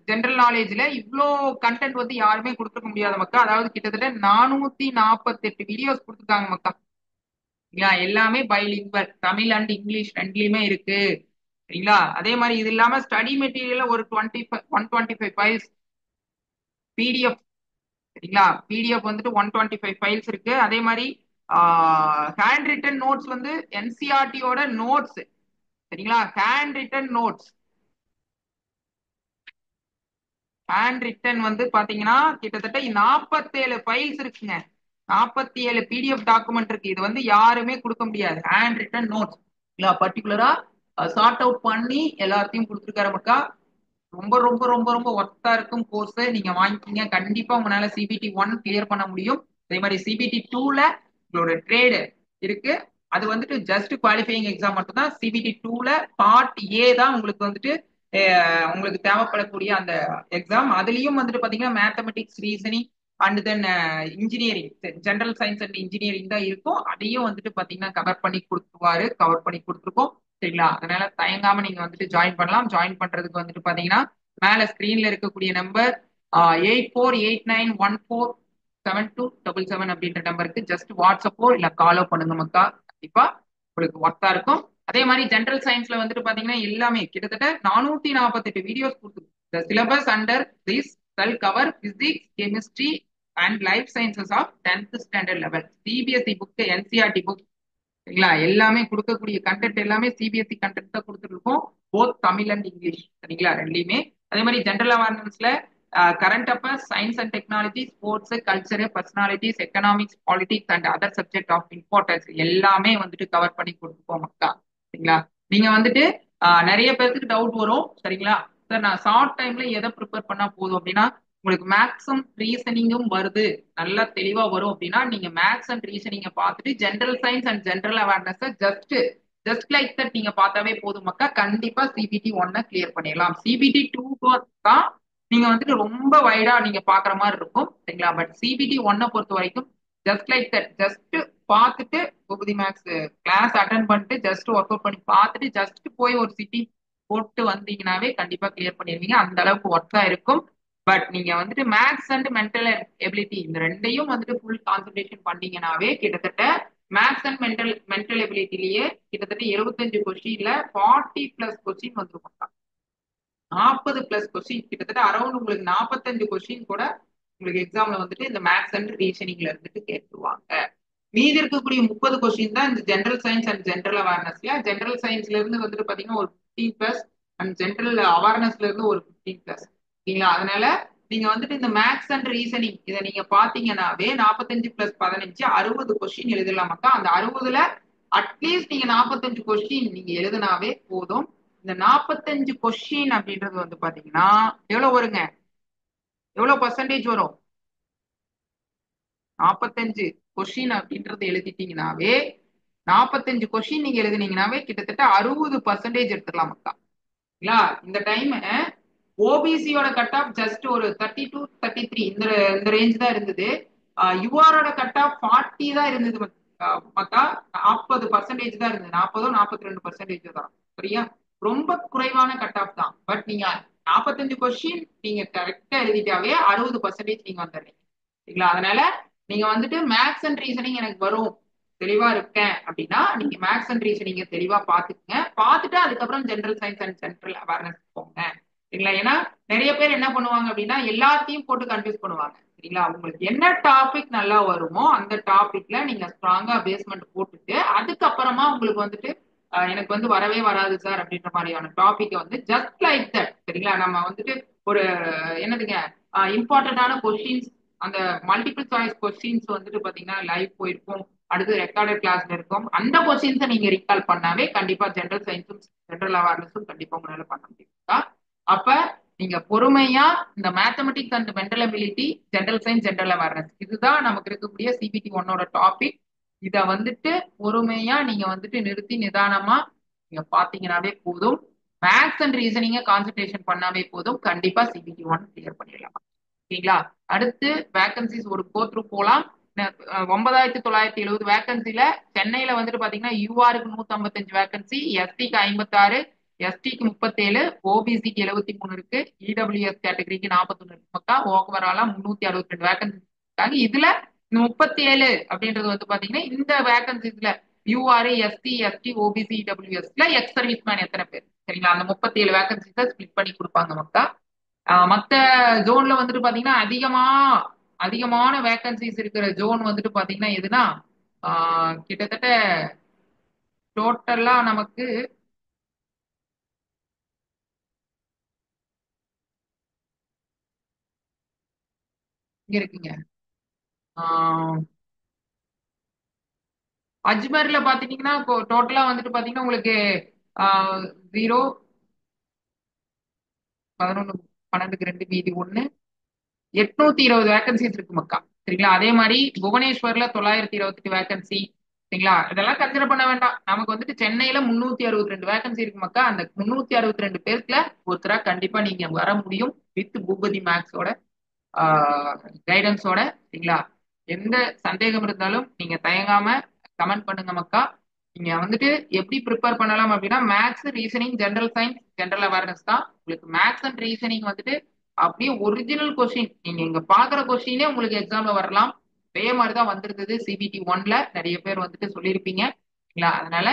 ஜென்ரல் நாலேஜ்ல இவ்வளோ கண்டென்ட் வந்து யாருமே கொடுத்துக்க முடியாத மக்கா. அதாவது கிட்டத்தட்ட 448 வீடியோஸ் கொடுத்துருக்காங்க மக்கா. எல்லாமே பைலிங்குவல் தமிழ் அண்ட் இங்கிலீஷ் ரெண்டுலயுமே இருக்கு சரிங்களா. அதே மாதிரி இது இல்லாம ஸ்டடி மெட்டீரியல் ஒரு 125 ஃபைல்ஸ் பிடிஎஃப் சரிங்களா. பிடிஎஃப் வந்துட்டு 125 ஃபைல்ஸ் இருக்கு. அதே மாதிரி ஹேண்ட் ரிட்டன் நோட்ஸ் வந்து என்சிஆர்டியோட நோட்ஸ் சரிங்களா. Hand return notes hand return வந்து பாத்தீங்கன்னா கிட்டத்தட்ட 47 ஃபைல்ஸ் இருக்குங்க. 47 பிடிஎஃப் டாக்குமெண்ட் இருக்கு. இது வந்து யாருமே கொடுக்க முடியாது. ஹேண்ட் ரிட்டன் நோட்ஸ் பர்டிகுலரா சார்ட் அவுட் பண்ணி எல்லாத்தையும் கொடுத்துருக்காரு மக்கா. ரொம்ப ரொம்ப ரொம்ப ரொம்ப ஒர்த்தா இருக்கும் கோர்ஸ். நீங்க வாங்கிக்கிங்க. கண்டிப்பா உங்களால சிபிடி 1 கிளியர் பண்ண முடியும். அதே மாதிரி சிபிடி 2ல உங்களோட ட்ரேடு இருக்கு. அது வந்துட்டு ஜஸ்ட் குவாலிஃபையிங் எக்ஸாம் மட்டும் தான். சிபிடி 2ல பார்ட் ஏ தான் உங்களுக்கு வந்துட்டு உங்களுக்கு தேவைப்படக்கூடிய அந்த எக்ஸாம். அதுலயும் வந்துட்டு பாத்தீங்கன்னா mathematics reasoning and then engineering general science and engineering தான் இருக்கும். அதையும் வந்துட்டு பாத்தீங்கன்னா கவர் பண்ணி கொடுத்துருக்கோம் சரிங்களா. அதனால தயங்காம நீங்க வந்துட்டு ஜாயின் பண்ணலாம். ஜாயின் பண்றதுக்கு வந்துட்டு பாத்தீங்கன்னா மேல ஸ்கிரீன்ல இருக்கக்கூடிய நம்பர் 8489147277 அப்படின்ற நம்பருக்கு ஜஸ்ட் வாட்ஸ்அப்போ இல்ல காலோ பண்ணுங்க மக்கா. கண்டிப்பா உங்களுக்கு ஒர்த்தா இருக்கும். அதே மாதிரி ஜென்ரல் சயின்ஸ்ல வந்துட்டு பாத்தீங்கன்னா எல்லாமே கிட்டத்தட்ட 448 வீடியோஸ் கொடுத்துருக்கு. Syllabus under this shall cover physics chemistry and life sciences of 10th standard level. CBSE book NCERT book சரிங்களா. எல்லாமே கொடுக்கக்கூடிய கண்டென்ட் எல்லாமே சிபிஎஸ்இ கண்டென்ட் தான் கொடுத்துருக்கோம். போத் தமிழ் அண்ட் இங்கிலீஷ் சரிங்களா ரெண்டுலையுமே. அதே மாதிரி ஜென்ரல் அவேர்னஸ்ல current affairs science and technology sports culture personalities economics politics and other subject of importance எல்லாமே வந்துட்டு கவர் பண்ணி கொடுத்துப்போம் மக்கா சரிங்களா. நீங்க வந்துட்டு நிறைய பேருக்கு டவுட் வரும் சரிங்களா. சார் நான் ஷார்ட் டைம்ல எதை ப்ரிப்பேர் பண்ணா போதும் அப்படின்னா உங்களுக்கு மேக்ஸும் ரீசனிங்கும் வருது நல்லா தெளிவா வரும் அப்படின்னா நீங்க மேக்ஸ் அண்ட் ரீசனிங்க பார்த்துட்டு general science and general awareness just like that நீங்க பார்த்தாவே போதும் மக்கா. கண்டிப்பா சிபிடி 1 கிளியர் பண்ணிடலாம். சிபிடி 2 தான் நீங்க வந்துட்டு ரொம்ப வைடா நீங்க பாக்குற மாதிரி இருக்கும் சரிங்களா. பட் சிபிடி 1 பொறுத்த வரைக்கும் ஜஸ்ட் லைக் தட் ஜஸ்ட் பார்த்துட்டு பூபதி மேக்ஸ் கிளாஸ் அட்டன் பண்ணிட்டு ஜஸ்ட் ஒர்க் அவுட் பண்ணி பார்த்துட்டு ஜஸ்ட் போய் ஒரு சிட்டி போட்டு வந்தீங்கன்னாவே கண்டிப்பா கிளியர் பண்ணிடுவீங்க. அந்த அளவுக்கு ஒர்க்கா இருக்கும். பட் நீங்க வந்துட்டு மேக்ஸ் அண்ட் மென்டல் எபிலிட்டி இந்த ரெண்டையும் வந்துட்டு ஃபுல் கான்சன்ட்ரேஷன் பண்ணீங்கன்னாவே கிட்டத்தட்ட மேக்ஸ் அண்ட் மென்டல் எபிலிட்டிலேயே கிட்டத்தட்ட 75 கொஸ்டின்ல 40+ கொஸ்டின் வந்துருக்கும். 40+ கொஸ்டின் கிட்டத்தட்ட அரௌண்ட் உங்களுக்கு 45 கொஸ்டின் கூட உங்களுக்கு எக்ஸாம்ல வந்துட்டு இந்த மேக்ஸ் அண்ட் ரீசனிங்ல இருந்துட்டு கேட்டுருவாங்க. மீதி இருக்கக்கூடிய 30 கொஸ்டின் தான் இந்த ஜென்ரல் சயின்ஸ் அண்ட் ஜென்ரல் அவேர்னஸ்ல. ஜென்ரல் சயின்ஸ்ல இருந்து வந்துட்டு பாத்தீங்கன்னா ஒரு 15+ அண்ட் ஜென்ரல் அவேர்னஸ்ல இருந்து ஒரு 15+ சரிங்களா. அதனால நீங்க வந்துட்டு இந்த மேக்ஸ் அண்ட் ரீசனிங் இதை நீங்க பாத்தீங்கன்னாவே 45+15 60 கொஸ்டின் எழுதலாமாக்கா. அந்த 60ல அட்லீஸ்ட் நீங்க 45 கொஸ்டின் நீங்க எழுதினாவே போதும். இந்த 45 கொஸ்டின் அப்படின்றது வந்து பாத்தீங்கன்னா எவ்வளவு வருங்க, எவ்வளவு பர்சன்டேஜ் வரும்? 45 கொஸ்டின் அப்படின்றது எழுதிட்டீங்கன்னாவே 45 கொஸ்டின் நீங்க எழுதினீங்கன்னாவே கிட்டத்தட்ட 60% எடுத்துக்கலாம் மக்கா. இந்த டைம் ஓபிசியோட கட் ஆஃப் ஜஸ்ட் ஒரு 32 33 இந்த ரேஞ்ச் தான் இருந்தது. யூஆரோட கட் ஆஃப் 40 தான் இருந்தது மக்கா. 40% தான் இருந்தது, 42% தான். சரியா? ரொம்ப குறைவான கட் ஆஃப் தான். பட் நீங்க 45 கொஸ்டின் நீங்க கரெக்டா எழுதிட்டாவே 60% நீங்க வந்துடுறீங்க. சரிங்களா? அதனால நீங்க வந்துட்டு மேக்ஸ் அண்ட் ரீசனிங் எனக்கு வரும், தெளிவா இருக்கேன் அப்படின்னா நீங்க மேக்ஸ் அண்ட் ரீசனிங்க தெளிவா பாத்துக்கங்க. பார்த்துட்டு அதுக்கப்புறம் general science and general awareness போங்க. சரிங்களா? ஏன்னா நிறைய பேர் என்ன பண்ணுவாங்க அப்படின்னா எல்லாத்தையும் போட்டு கன்ஃபியூஸ் பண்ணுவாங்க. சரிங்களா? உங்களுக்கு என்ன டாபிக் நல்லா வருமோ அந்த டாபிக்ல நீங்க ஸ்ட்ராங்கா பேஸ்மெண்ட் போட்டுட்டு அதுக்கப்புறமா உங்களுக்கு வந்துட்டு எனக்கு வந்து வரவே வராது சார் அப்படின்ற மாதிரியான டாபிக் வந்து ஜஸ்ட் லைக் தட். சரிங்களா? நம்ம வந்துட்டு ஒரு என்னதுங்க இம்பார்ட்டன்டான கொஸ்டின்ஸ், அந்த மல்டிபிள் சாய்ஸ் கொஸ்டின்ஸ் வந்துட்டு பாத்தீங்கன்னா லைவ் போயிருக்கும், அடுத்து ரெக்கார்டட் கிளாஸ்ல இருக்கும். அந்த கொஸ்டின்ஸை நீங்க ரீகால் பண்ணாவே கண்டிப்பா ஜென்ரல் சயின்ஸும் ஜென்ரல் அவேர்னஸும் கண்டிப்பா உங்களால பண்ண முடியும். அப்ப நீங்க பொறுமையா இந்த mathematics and mental ability, general science, general awareness, இதுதான் நமக்கு இருக்கக்கூடிய சிபிடி ஒன்னோட டாபிக். இத வந்துட்டு பொறுமையா நீங்க வந்துட்டு நிறுத்தி நிதானமா நீங்க பாத்தீங்கன்னாவே போதும். மேத்ஸ் அண்ட் ரீசனிங்க கான்சென்ட்ரேஷன் பண்ணாவே போதும், கண்டிப்பா சிபிடி ஒன் கிளியர் பண்ணிடலாம். ஓகேங்களா? அடுத்து வேகன்சிஸ் ஒரு கோத்ரூ போலாம். 9970 வேகன்சில சென்னையில வந்துட்டு பாத்தீங்கன்னா யூஆருக்கு 155 வேகன்சி, எஸ்டிக்கு 56, எஸ்டிக்கு 37, ஓபிசிக்கு 73 இருக்கு, இடபிள்யூஎஸ் கேட்டகரிக்கு 41 இருக்கு மக்கா. ஓவராலா 362 வேகன்சி இருக்காங்க. இதுல 37 அப்படின்றது வந்து பாத்தீங்கன்னா இந்த வேகன்சிஸ்ல யூஆர், எஸ்டி, ஓபிசி, இடபிள்யூஎஸ்ல எக்ஸ் சர்வீஸ் மேன் எத்தனை பேர், சரிங்களா? அந்த 37 வேகன்சிஸை ஸ்பிளிட் பண்ணி கொடுப்பாங்க மக்கா. மத்த ஜோன்ல வந்துட்டு பாத்தீங்கன்னா அதிகமான வேகன்சிஸ் இருக்கிற ஜோன் வந்துட்டு பாத்தீங்கன்னா எதுனா கிட்டத்தட்ட டோட்டலா நமக்கு இங்க இருக்குங்க. அஜ்மர்ல பாத்தீங்கன்னா டோட்டலா வந்துட்டு பாத்தீங்கன்னா உங்களுக்கு 0 11 12க்கு 2 மீதி 1 820 வேகன்சிஸ் இருக்கு மக்கா. சரிங்களா? அதே மாதிரி புவனேஸ்வர்ல 928 வேகன்சி. சரிங்களா? இதெல்லாம் கன்சிடர் பண்ண வேண்டாம். நமக்கு வந்துட்டு சென்னையில 362 வேகன்சி இருக்கு மக்கா. அந்த 362 பேர்ல ஒருத்தரா கண்டிப்பா நீங்க வர முடியும் வித் பூபதி மேக்ஸோட கைடன்ஸோட. சரிங்களா? எந்த சந்தேகம் இருந்தாலும் நீங்க தயங்காம கமெண்ட் பண்ணுங்க மக்கா. நீங்க வந்துட்டு எப்படி ப்ரிப்பேர் பண்ணலாம் அப்படின்னா maths, reasoning, general science, general awareness தான். உங்களுக்கு மேக்ஸ் அண்ட் ரீசனிங் வந்துட்டு அப்படியே ஒரிஜினல் கொஸ்டின் நீங்க இங்க பாக்குற கொஸ்டினே உங்களுக்கு எக்ஸாம்ல வரலாம். அதே மாதிரிதான் வந்திருந்தது சிபிடி ஒன்ல, நிறைய பேர் வந்துட்டு சொல்லியிருப்பீங்க. அதனால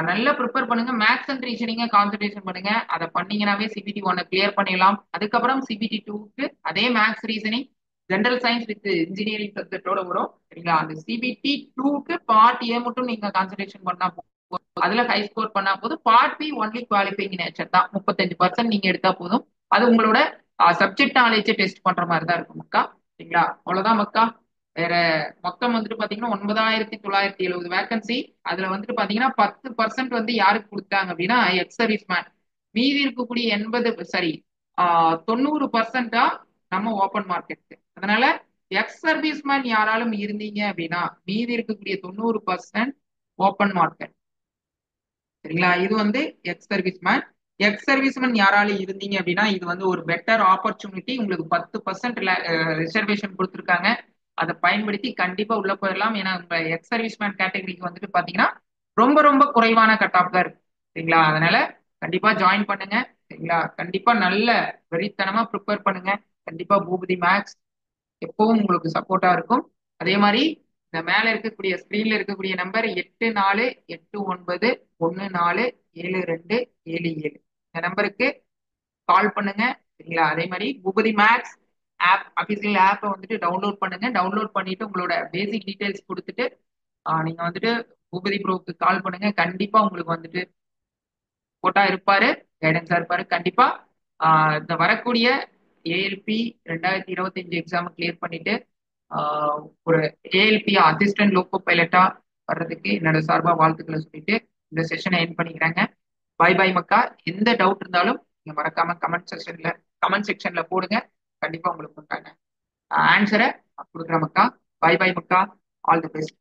நல்லா ப்ரிப்பேர் பண்ணுங்க. மேக்ஸ் அண்ட் ரீசனிங்க கான்சன்ட்ரேஷன் பண்ணுங்க. அதை பண்ணீங்கன்னாவே சிபிடி ஒன்னை கிளியர் பண்ணிடலாம். அதுக்கப்புறம் சிபிடி டூக்கு அதே maths, reasoning, general science with engineering சப்ஜெக்டோட வரும். சரிங்களா? அந்த சிபிடி டூக்கு பார்ட் ஏ மட்டும் நீங்க கான்சன்ட்ரேஷன் பண்ணா போதும், அதுல ஹை ஸ்கோர் பண்ணா போதும். Part be only qualifying nature தான், 35% நீங்க எடுத்தா போதும். அது உங்களோட சப்ஜெக்ட் நாலேஜை டெஸ்ட் பண்ற மாதிரி தான் இருக்கும் மக்கா. சரிங்களா? அவ்வளவுதான் மக்கா. வேற மொத்தம் வந்துட்டு பாத்தீங்கன்னா 9970 வேகன்சி. அதுல வந்துட்டு பாத்தீங்கன்னா 10% வந்து யாருக்கு கொடுத்தாங்க அப்படின்னா எக்ஸ் சர்வீஸ் மேன். மீதி இருக்கக்கூடிய 90% நம்ம ஓப்பன் மார்க்கெட். அதனால எக்ஸ் சர்வீஸ் மேன் யாராலும் இருந்தீங்க அப்படின்னா மீதி இருக்கக்கூடிய 90% ஓப்பன் மார்க்கெட். சரிங்களா? இது வந்து ex service man. Ex service man யாராலும் இருந்தீங்க அப்படின்னா இது வந்து ஒரு பெட்டர் ஆப்பர்ச்சுனிட்டி. உங்களுக்கு 10% ரிசர்வேஷன் கொடுத்துருக்காங்க. அதை பயன்படுத்தி கண்டிப்பா உள்ள போயிடலாம். ஏன்னா உங்க எக்ஸ் சர்வீஸ் மேன் கேட்டகரிக்கு வந்துட்டு பாத்தீங்கன்னா ரொம்ப ரொம்ப குறைவான கட் ஆஃப் தான் இருக்கு. சரிங்களா? அதனால கண்டிப்பா ஜாயின் பண்ணுங்க. சரிங்களா? கண்டிப்பா நல்ல வெறித்தனமா ப்ரிப்பேர் பண்ணுங்க. கண்டிப்பா பூபதி மேக்ஸ் எப்பவும் உங்களுக்கு சப்போர்ட்டா இருக்கும். அதே மாதிரி இந்த மேல இருக்கக்கூடிய ஸ்கிரீன்ல இருக்கக்கூடிய நம்பர் 8481147277. இந்த நம்பருக்கு கால் பண்ணுங்க. சரிங்களா? அதே மாதிரி பூபதி மேக்ஸ் ஆப், அபிஷியல் ஆப்பை வந்துட்டு டவுன்லோட் பண்ணுங்க. டவுன்லோட் பண்ணிட்டு உங்களோட பேசிக் டீடைல்ஸ் கொடுத்துட்டு நீங்க வந்துட்டு பூபதி ப்ரோக்கு கால் பண்ணுங்க. கண்டிப்பா உங்களுக்கு வந்துட்டு போட்டா இருப்பாரு, கைடன்ஸா இருப்பாரு கண்டிப்பா. இந்த வரக்கூடிய ஏஎல்பி 2025 எக்ஸாம் கிளியர் பண்ணிட்டு ஒரு ஏஎல்பி அசிஸ்டன்ட் லோக்கோ பைலட்டா வர்றதுக்கு என்னோட சார்பா வாழ்த்துக்களை சொல்லிட்டு இந்த செஷனை என் பண்ணிக்கிறாங்க. பாய் பாய் மக்கா. எந்த டவுட் இருந்தாலும் நீங்க மறக்காம கமெண்ட் செக்ஷன்ல போடுங்க. கண்டிப்பா உங்களுக்கு உண்டான ஆன்சரை கொடுக்குற மக்கா. பாய் பாய் மக்கா. All the best.